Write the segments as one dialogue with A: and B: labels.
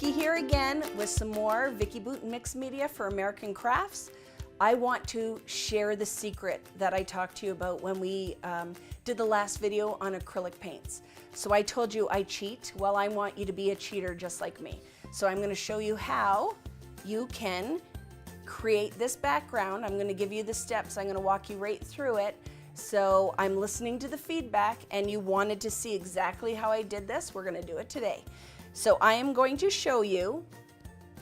A: Vicki here again with some more Vicki Boutin mixed media for American Crafts. I want to share the secret that I talked to you about when we did the last video on acrylic paints. So I told you I cheat. Well, I want you to be a cheater just like me. So I'm going to show you how you can create this background. I'm going to give you the steps. I'm going to walk you right through it. So I'm listening to the feedback and you wanted to see exactly how I did this. We're going to do it today. So I am going to show you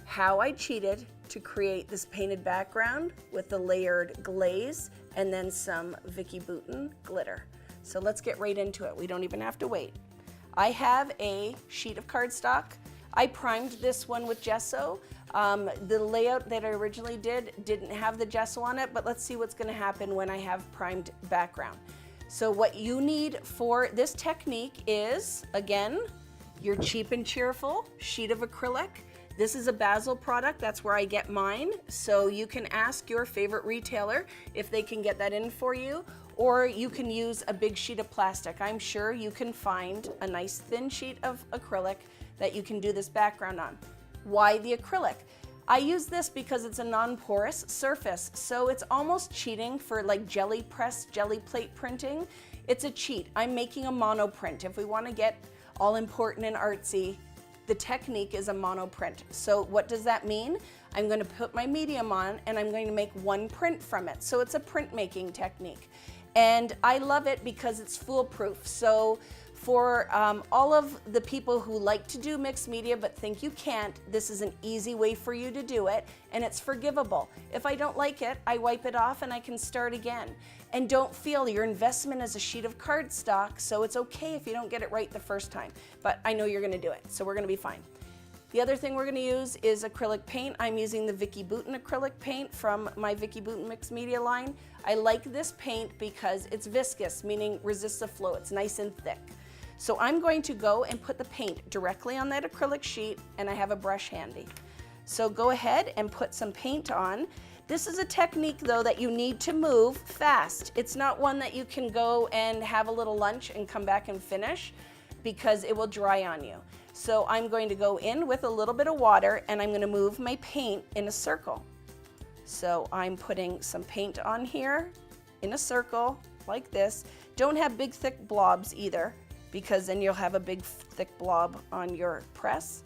A: how I cheated to create this painted background with the layered glaze and then some Vicki Boutin glitter. So let's get right into it. We don't even have to wait. I have a sheet of cardstock. I primed this one with gesso. The layout that I originally did didn't have the gesso on it, but let's see what's going to happen when I have primed background. So what you need for this technique is, again, your cheap and cheerful sheet of acrylic. This is a Basil product, that's where I get mine. So you can ask your favorite retailer if they can get that in for you, or you can use a big sheet of plastic. I'm sure you can find a nice thin sheet of acrylic that you can do this background on. Why the acrylic? I use this because it's a non-porous surface, so it's almost cheating for like jelly press, jelly plate printing. It's a cheat. I'm making a monoprint. If we want to get all important and artsy, the technique is a monoprint. So what does that mean? I'm going to put my medium on and I'm going to make one print from it. So it's a printmaking technique. And I love it because it's foolproof. So for all of the people who like to do mixed media but think you can't, this is an easy way for you to do it, and it's forgivable. If I don't like it, I wipe it off and I can start again. And don't feel your investment is a sheet of cardstock, so it's okay if you don't get it right the first time. But I know you're gonna do it, so we're gonna be fine. The other thing we're gonna use is acrylic paint. I'm using the Vicki Boutin acrylic paint from my Vicki Boutin mixed media line. I like this paint because it's viscous, meaning resists the flow. It's nice and thick. So I'm going to go and put the paint directly on that acrylic sheet, and I have a brush handy. So go ahead and put some paint on. This is a technique though that you need to move fast. It's not one that you can go and have a little lunch and come back and finish because it will dry on you. So I'm going to go in with a little bit of water and I'm going to move my paint in a circle. So I'm putting some paint on here in a circle like this. Don't have big thick blobs either, because then you'll have a big thick blob on your press.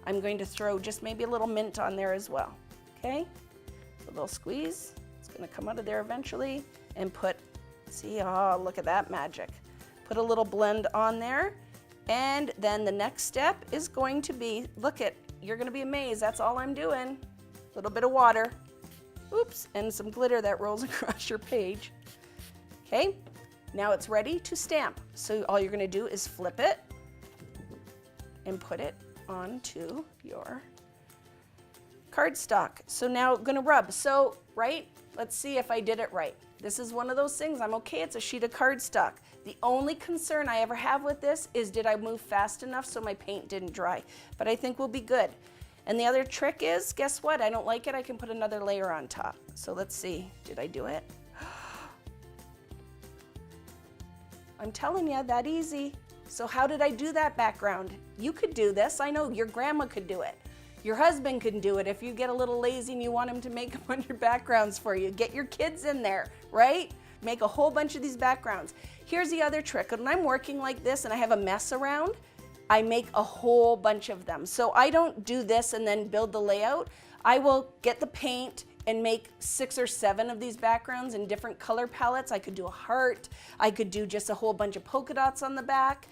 A: I'm going to throw just maybe a little mint on there as well, okay? A little squeeze, it's gonna come out of there eventually, and put, see, oh, look at that magic. Put a little blend on there, and then the next step is going to be, look at, you're gonna be amazed, that's all I'm doing. A little bit of water, oops, and some glitter that rolls across your page, okay? Now it's ready to stamp. So all you're gonna do is flip it and put it onto your cardstock. So now I'm gonna rub. So, right, let's see if I did it right. This is one of those things, I'm okay, it's a sheet of cardstock. The only concern I ever have with this is did I move fast enough so my paint didn't dry? But I think we'll be good. And the other trick is, guess what? I don't like it, I can put another layer on top. So let's see, did I do it? I'm telling you, that easy. So how did I do that background? You could do this. I know your grandma could do it. Your husband can do it if you get a little lazy and you want him to make a bunch of backgrounds for you. Get your kids in there, right? Make a whole bunch of these backgrounds. Here's the other trick. When I'm working like this and I have a mess around, I make a whole bunch of them. So I don't do this and then build the layout. I will get the paint and make 6 or 7 of these backgrounds in different color palettes. I could do a heart, I could do just a whole bunch of polka dots on the back,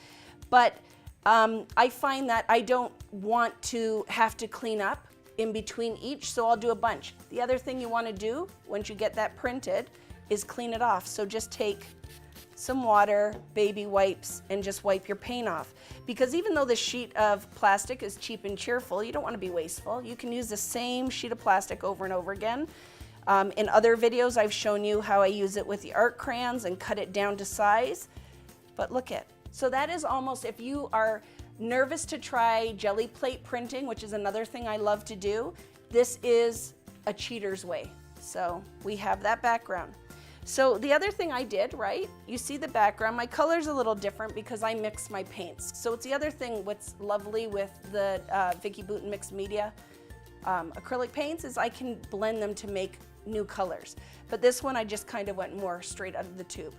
A: but I find that I don't want to have to clean up in between each, so I'll do a bunch. The other thing you want to do once you get that printed is clean it off. So just take some water, baby wipes, and just wipe your paint off. Because even though the sheet of plastic is cheap and cheerful, you don't want to be wasteful. You can use the same sheet of plastic over and over again. In other videos, I've shown you how I use it with the art crayons and cut it down to size. But look at, so that is almost, if you are nervous to try jelly plate printing, which is another thing I love to do, this is a cheater's way. So we have that background. So the other thing I did, right, you see the background, my color's a little different because I mix my paints. So it's the other thing, what's lovely with the Vicki Boutin mixed media acrylic paints is I can blend them to make new colors. But this one I just kind of went more straight out of the tube.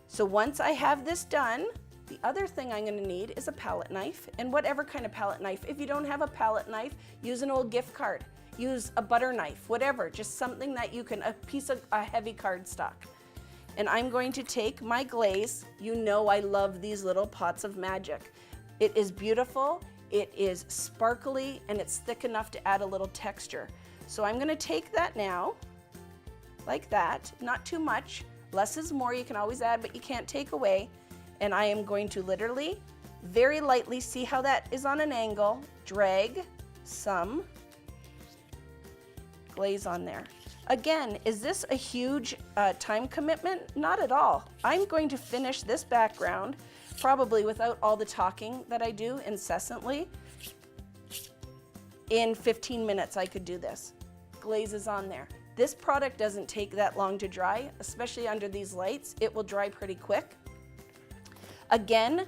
A: So once I have this done, the other thing I'm going to need is a palette knife, and whatever kind of palette knife. If you don't have a palette knife, use an old gift card. Use a butter knife, whatever, just something that you can, a piece of a heavy cardstock. And I'm going to take my glaze. You know I love these little pots of magic. It is beautiful, it is sparkly, and it's thick enough to add a little texture. So I'm going to take that now, like that, not too much. Less is more, you can always add, but you can't take away. And I am going to literally, very lightly, see how that is on an angle, drag some glaze on there. Again, is this a huge time commitment? Not at all. I'm going to finish this background, probably without all the talking that I do incessantly. In 15 minutes I could do this. Glaze is on there. This product doesn't take that long to dry, especially under these lights. It will dry pretty quick. Again,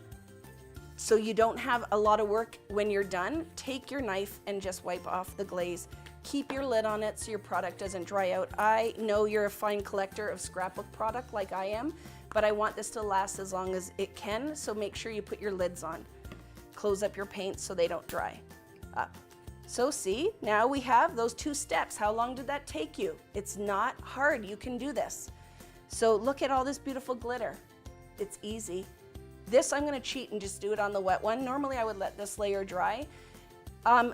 A: so you don't have a lot of work when you're done, take your knife and just wipe off the glaze. Keep your lid on it so your product doesn't dry out. I know you're a fine collector of scrapbook product like I am, but I want this to last as long as it can, so make sure you put your lids on. Close up your paints so they don't dry up. So see, now we have those 2 steps. How long did that take you? It's not hard, you can do this. So look at all this beautiful glitter. It's easy. This I'm gonna cheat and just do it on the wet one. Normally I would let this layer dry.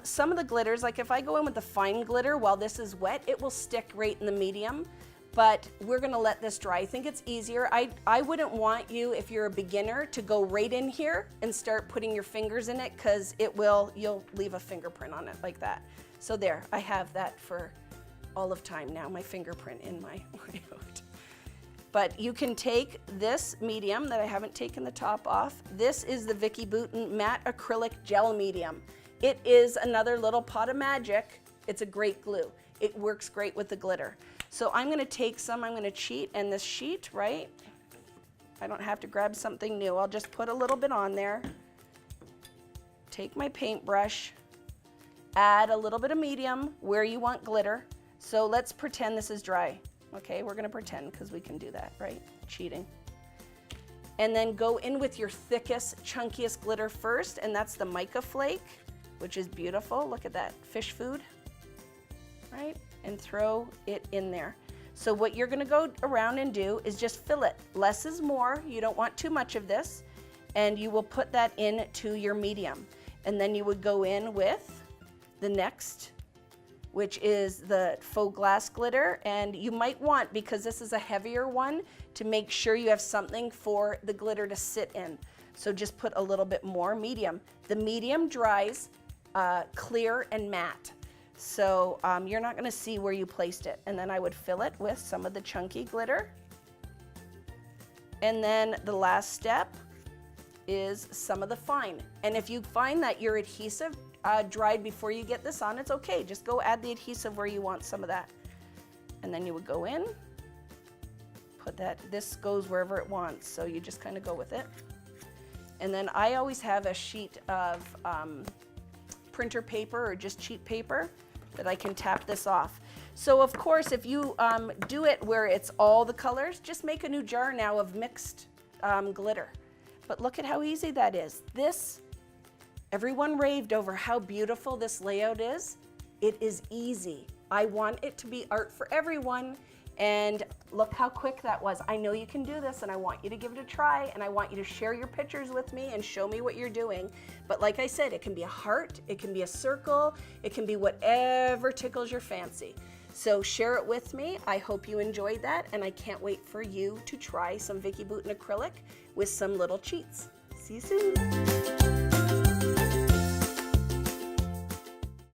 A: Some of the glitters, like if I go in with the fine glitter while this is wet, it will stick right in the medium, but we're gonna let this dry. I think it's easier. I wouldn't want you, if you're a beginner, to go right in here and start putting your fingers in it, because you'll leave a fingerprint on it like that. So there, I have that for all of time now, my fingerprint in my layout. But you can take this medium that I haven't taken the top off. This is the Vicki Boutin matte acrylic gel medium. It is another little pot of magic. It's a great glue. It works great with the glitter. So I'm gonna take some, I'm gonna cheat, and this sheet, right? I don't have to grab something new. I'll just put a little bit on there. Take my paintbrush, add a little bit of medium where you want glitter. So let's pretend this is dry. Okay, we're gonna pretend because we can do that, right? Cheating. And then go in with your thickest, chunkiest glitter first, and that's the mica flake, which is beautiful. Look at that, fish food, right? And throw it in there. So what you're gonna go around and do is just fill it. Less is more, you don't want too much of this, and you will put that into your medium. And then you would go in with the next, which is the faux glass glitter, and you might want, because this is a heavier one, to make sure you have something for the glitter to sit in. So just put a little bit more medium. The medium dries clear and matte. So you're not gonna see where you placed it. And then I would fill it with some of the chunky glitter. And then the last step is some of the fine. And if you find that your adhesive dried before you get this on, it's okay. Just go add the adhesive where you want some of that. And then you would go in, put that, this goes wherever it wants. So you just kind of go with it. And then I always have a sheet of printer paper or just cheap paper that I can tap this off. So of course, if you do it where it's all the colors, just make a new jar now of mixed glitter. But look at how easy that is. This, everyone raved over how beautiful this layout is. It is easy. I want it to be art for everyone. And look how quick that was. I know you can do this, and I want you to give it a try, and I want you to share your pictures with me and show me what you're doing. But like I said, it can be a heart, it can be a circle, it can be whatever tickles your fancy. So share it with me. I hope you enjoyed that, and I can't wait for you to try some Vicki Boutin acrylic with some little cheats. See you soon.